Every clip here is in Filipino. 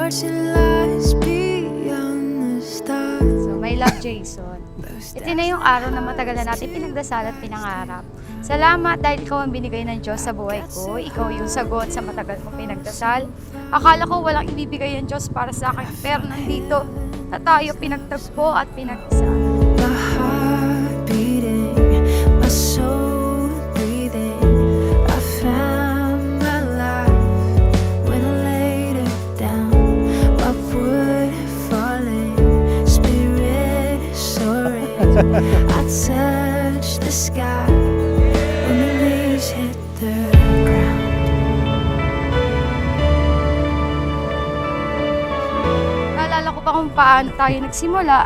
hearts that lies beyond the stars. So, my love, Jason. Ito na yung araw na matagal na natin pinagdasal at pinangarap. Salamat dahil ikaw ang binigay ng Diyos sa buhay ko. Ikaw yung sagot sa matagal kong pinagdasal. Akala ko walang ibibigay ng Diyos para sa akin, pero nandito na tayo pinagtagpo at pinag-isa. My heart beating, my soul breathing. I found my life when I laid it down. My wood falling, spirit soaring. I touched the sky when the leaves hit the ground. Naalala ko pa kung paano tayo nagsimula,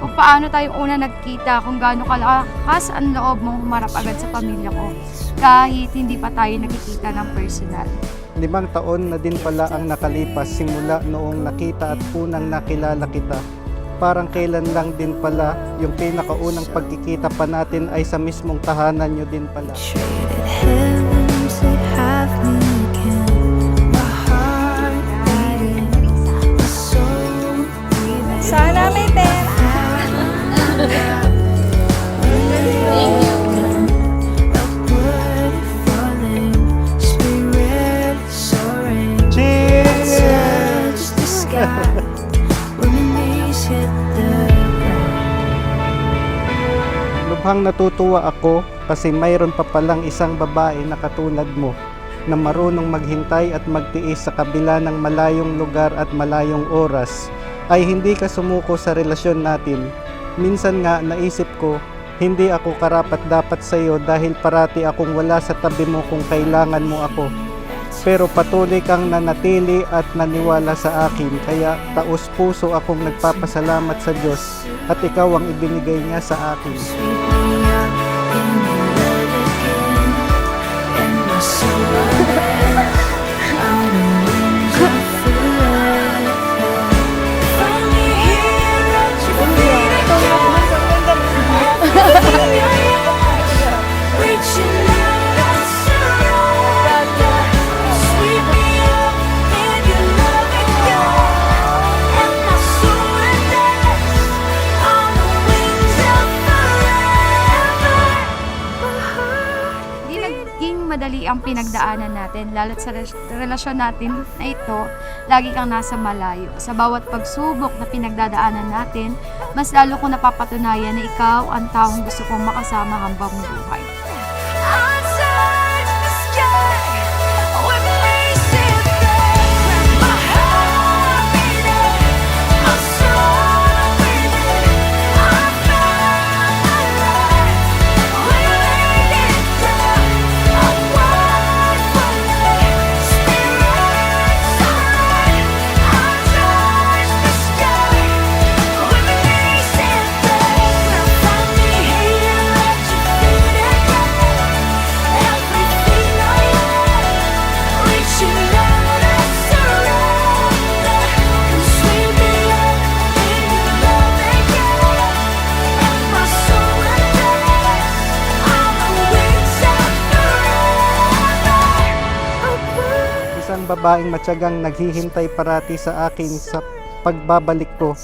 kung paano tayo una nagkita, kung gaano kalakas ang loob mong humarap agad sa pamilya ko, kahit hindi pa tayo nakikita ng personal. 5 taon na din pala ang nakalipas simula noong nakita at unang nakilala kita. Parang kailan lang din pala yung pinakaunang pagkikita pa natin ay sa mismong tahanan nyo din pala. Traded heavens to have me again. My heart beating, my soul breathing. Sana may pera. Upward falling, spirit soaring. Cheers! Touch the sky when the knees hit the ground. Lubhang natutuwa ako kasi mayroon pa palang isang babae na katulad mo na marunong maghintay at magtiis sa kabila ng malayong lugar at malayong oras ay hindi ka sumuko sa relasyon natin. Minsan nga naisip ko, hindi ako karapat-dapat sa iyo dahil parati akong wala sa tabi mo kung kailangan mo ako. Pero patuloy kang nanatili at naniwala sa akin, kaya taos puso akong nagpapasalamat sa Diyos at ikaw ang ibinigay niya sa akin. Sweep me up in your love again, and my soul on the wings of forever. Finally here at your feet again, reaching out and surrender. Sweep me up in your love again, and my soul on the wings of forever. Hindi naging madali ang pinagdaanan natin, lalo't sa relasyon natin na ito, lagi kang nasa malayo. Sa bawat pagsubok na pinagdadaanan natin, mas lalo ko napapatunayan na ikaw ang taong gusto kong makasama hanggang buhay. I touch the sky with lazy fingers. My heart beating, my soul breathing. I found my life when I laid it down. Upward falling, spirit soaring. I touch the sky with lazy fingers. Find me here at your feet again. Everything I am, reaching out and surrender. Come sweep me up in your love again, and my soul on the wings of forever. Isang babaeng matyagang naghihintay parati sa akin sa pagbabalik ko.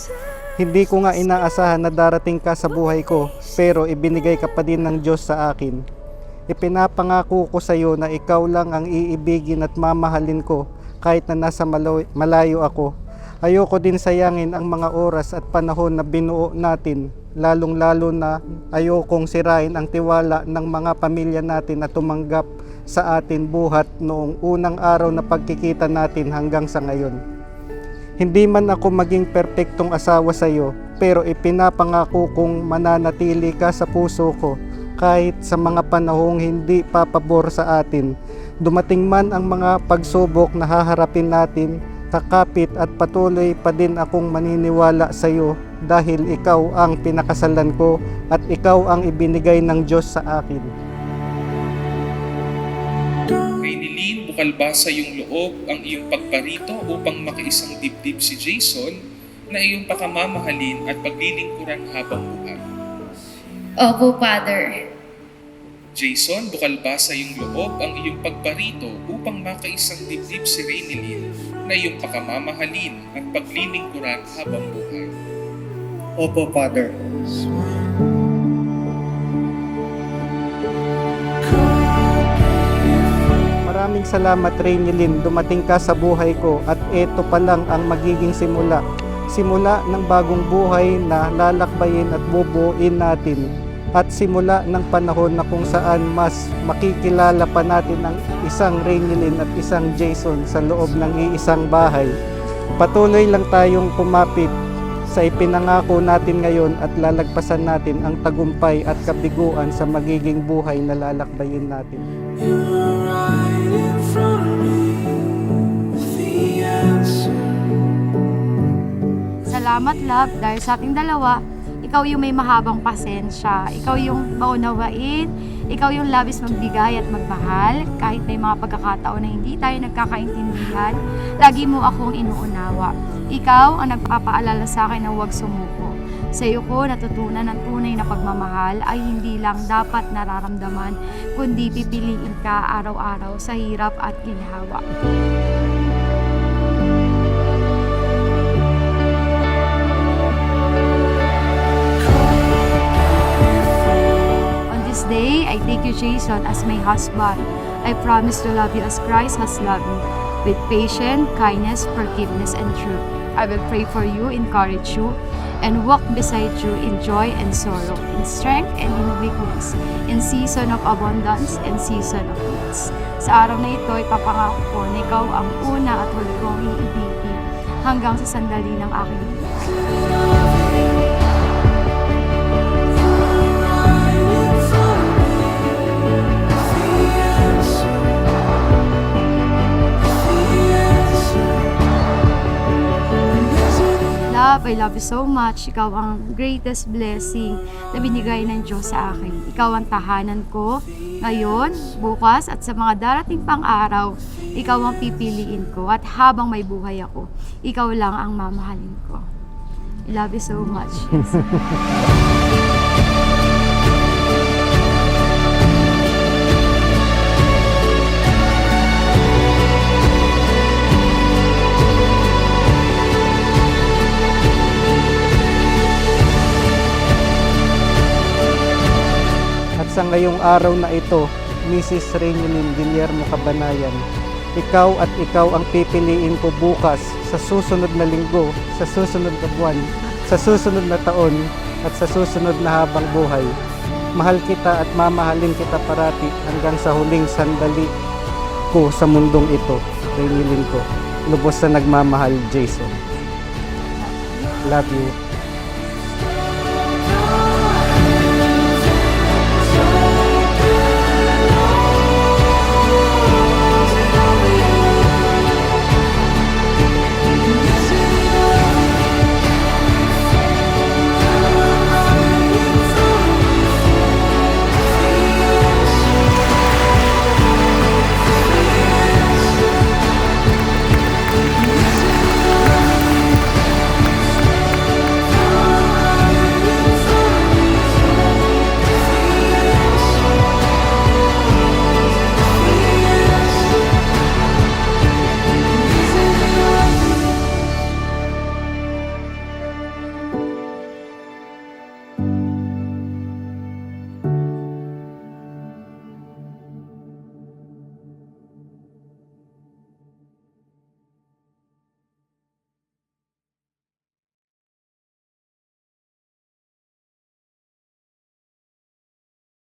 Hindi ko nga inaasahan na darating ka sa buhay ko, pero ibinigay ka pa din ng Diyos sa akin. Ipinapangako ko sa iyo na ikaw lang ang iibigin at mamahalin ko kahit na nasa malayo ako. Ayoko din sayangin ang mga oras at panahon na binuo natin, lalong-lalo na ayokong sirain ang tiwala ng mga pamilya natin na tumanggap sa atin buhat noong unang araw na pagkikita natin hanggang sa ngayon. Hindi man ako maging perpektong asawa sa iyo, pero ipinapangako kong mananatili ka sa puso ko kahit sa mga panahong hindi papabor sa atin. Dumating man ang mga pagsubok na haharapin natin, kakapit at patuloy pa din akong maniniwala sa iyo dahil ikaw ang pinakasalan ko at ikaw ang ibinigay ng Diyos sa akin. Kay Nilin, bukal ba sa iyong loob ang iyong pagparito upang makiisang dibdib si Jason na iyong pakamamahalin at paglilingkuran habang buhay? Opo, Father. Jason, bukal ba sa iyong loob ang iyong pagparito upang makaisang dibdib si Rainilin na iyong pakamamahalin at paglilingkuran habang buhay? Opo, Father. Maraming salamat, Rainilin. Dumating ka sa buhay ko at ito pa lang ang magiging simula. Simula ng bagong buhay na lalakbayin at bubuuin natin. At simula ng panahon na kung saan mas makikilala pa natin ang isang Rainilin at isang Jason sa loob ng iisang bahay. Patuloy lang tayong kumapit sa ipinangako natin ngayon at lalagpasan natin ang tagumpay at kabiguan sa magiging buhay na lalakbayin natin. Salamat, love, dahil sa ating dalawa, ikaw yung may mahabang pasensya. Ikaw yung maunawain. Ikaw yung labis magbigay at magmahal. Kahit may mga pagkakataon na hindi tayo nagkakaintindihan, lagi mo akong inuunawa. Ikaw ang nagpapaalala sa akin na huwag sumuko. Sa iyo ko natutunan ang tunay na pagmamahal ay hindi lang dapat nararamdaman, kundi pipiliin ka araw-araw sa hirap at ginhawa. Day, I take you, Jason, as my husband. I promise to love you as Christ has loved me, with patience, kindness, forgiveness, and truth. I will pray for you, encourage you, and walk beside you in joy and sorrow, in strength and in weakness, in season of abundance and season of needs. Sa araw na ito, ipapangako ko na ikaw ang una at huli kong iibigin hanggang sa sandali ng aking buhay. Love, I love you so much. Ikaw ang greatest blessing na binigay ng Diyos sa akin. Ikaw ang tahanan ko ngayon, bukas, at sa mga darating pang araw. Ikaw ang pipiliin ko at habang may buhay ako, ikaw lang ang mamahalin ko. I love you so much. Sa ngayong araw na ito, Mrs. Rainilin Guillermo Cabanayan, ikaw at ikaw ang pipiliin ko bukas, sa susunod na linggo, sa susunod na buwan, sa susunod na taon, at sa susunod na habang buhay. Mahal kita at mamahalin kita parati hanggang sa huling sandali ko sa mundong ito. Rainilin ko, lubos na nagmamahal, Jason. Love you.